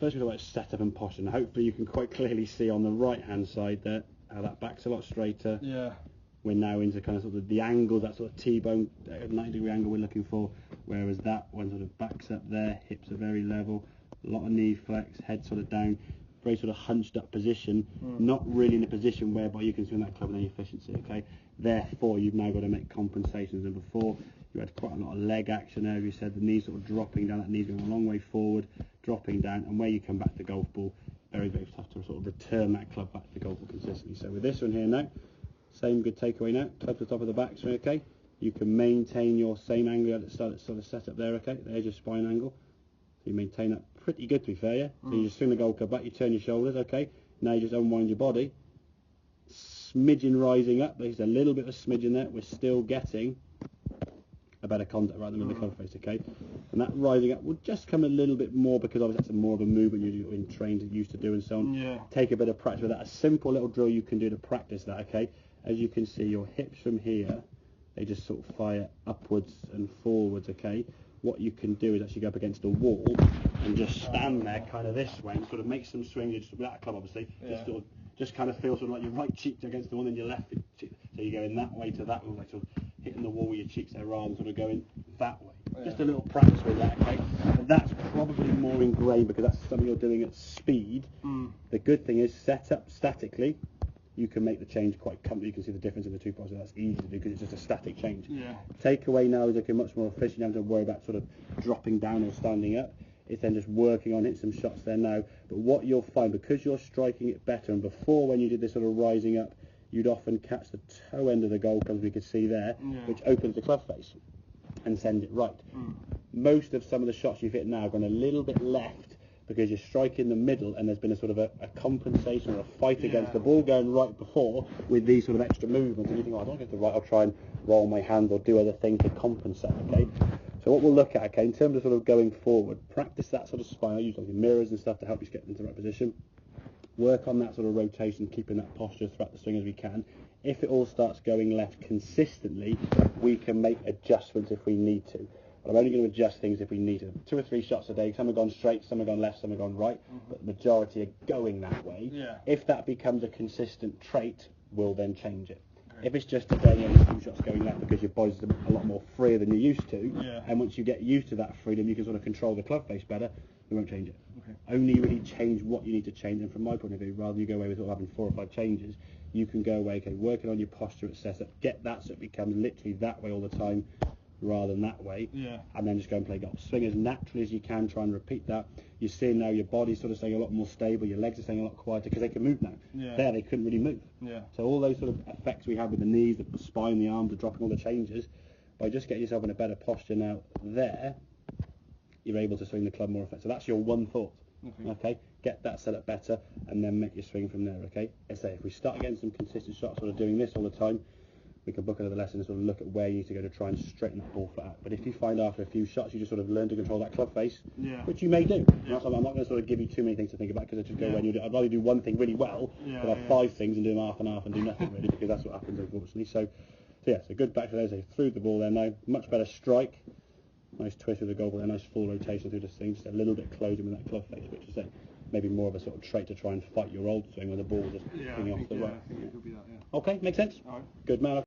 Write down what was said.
first we talk about setup and posture. And hopefully you can quite clearly see on the right-hand side there how that back's a lot straighter. Yeah. We're now into kind of sort of the angle, that sort of T-bone 90-degree angle we're looking for, whereas that one sort of backs up there, hips are very level, a lot of knee flex, head sort of down, very sort of hunched up position, not really in a position whereby you can swing that club with any efficiency, okay? Therefore, you've now got to make compensations, and before you had quite a lot of leg action there, as you said, the knees sort of dropping down, that knee's going a long way forward, dropping down, and where you come back to the golf ball, very, very tough to sort of return that club back to the golf ball consistently. So with this one here now, same good takeaway now, club to the top of the backswing, okay? You can maintain your same angle at the start, sort of set up there, okay? There's your spine angle. So you maintain that pretty good, to be fair, yeah? So you just swing the golf club back, you turn your shoulders, okay? Now you just unwind your body. Smidgen rising up, there's a little bit of a smidgen there. We're still getting a better contact right in the middle of the club face, okay? And that rising up will just come a little bit more because obviously that's more of a movement you're been trained and used to do and so on. Yeah. Take a bit of practice with that. A simple little drill you can do to practice that, okay? As you can see, your hips from here, they just sort of fire upwards and forwards, okay? What you can do is actually go up against a wall and just stand there kind of this way and sort of make some swings just without a club, obviously. Just kind of feel sort of like your right cheek against the wall and your left cheek. So you're going that way to that way, like sort of hitting the wall with your cheeks there rather than sort of going that way. Just a little practice with that, okay? And that's probably more ingrained because that's something you're doing at speed. The good thing is set up statically. You can make the change quite comfortably. You can see the difference in the two postures. That's easy to do because it's just a static change. Takeaway now is looking much more efficient. You don't have to worry about sort of dropping down or standing up. It's then just working on hitting some shots there now. But what you'll find, because you're striking it better, and before when you did this sort of rising up, you'd often catch the toe end of the goal, as we could see there, which opens the club face and sends it right. Most of some of the shots you've hit now have gone a little bit left because you're striking the middle and there's been a sort of a compensation or a fight against the ball going right before with these sort of extra movements, and you think, oh, I don't get the right, I'll try and roll my hands or do other things to compensate, okay? So what we'll look at, okay, in terms of sort of going forward, practice that sort of spine. I use like mirrors and stuff to help you get into the right position. Work on that sort of rotation, keeping that posture throughout the swing as we can. If it all starts going left consistently, we can make adjustments if we need to. But I'm only going to adjust things if we need to. 2 or 3 shots a day. Some have gone straight, some have gone left, some have gone right. But the majority are going that way. If that becomes a consistent trait, we'll then change it. If it's just a day and a few shots going left because your body's a lot more freer than you're used to, and once you get used to that freedom, you can sort of control the club face better, we won't change it. Only really change what you need to change. And from my point of view, rather than you go away with sort of having 4 or 5 changes, you can go away, okay, working on your posture at setup, get that so it becomes literally that way all the time, rather than that way, and then just go and play golf. Swing as naturally as you can, try and repeat that. You're seeing now your body's sort of staying a lot more stable, your legs are staying a lot quieter because they can move now. There they couldn't really move. So all those sort of effects we had with the knees, the spine, the arms, the dropping, all the changes, by just getting yourself in a better posture now there, you're able to swing the club more effectively. So that's your one thought. Okay, get that set up better and then make your swing from there. Okay, I say if we start getting some consistent shots, sort of doing this all the time, we can book another lesson and sort of look at where you need to go to try and straighten that ball foot out. But if you find after a few shots you just sort of learn to control that club face, which you may do. I'm not going to sort of give you too many things to think about because I just go when you do. I'd rather do one thing really well than have 5 things and do them half and half and do nothing really, because that's what happens unfortunately. So yeah, so good back to those. They threw the ball there now. Much better strike. Nice twist with the golf ball there. Nice full rotation through this thing. Just a little bit closer with that club face, which is maybe more of a sort of trait to try and fight your old swing when the ball just swinging off the right. I think it could be that, Okay, makes sense? All right. Good man.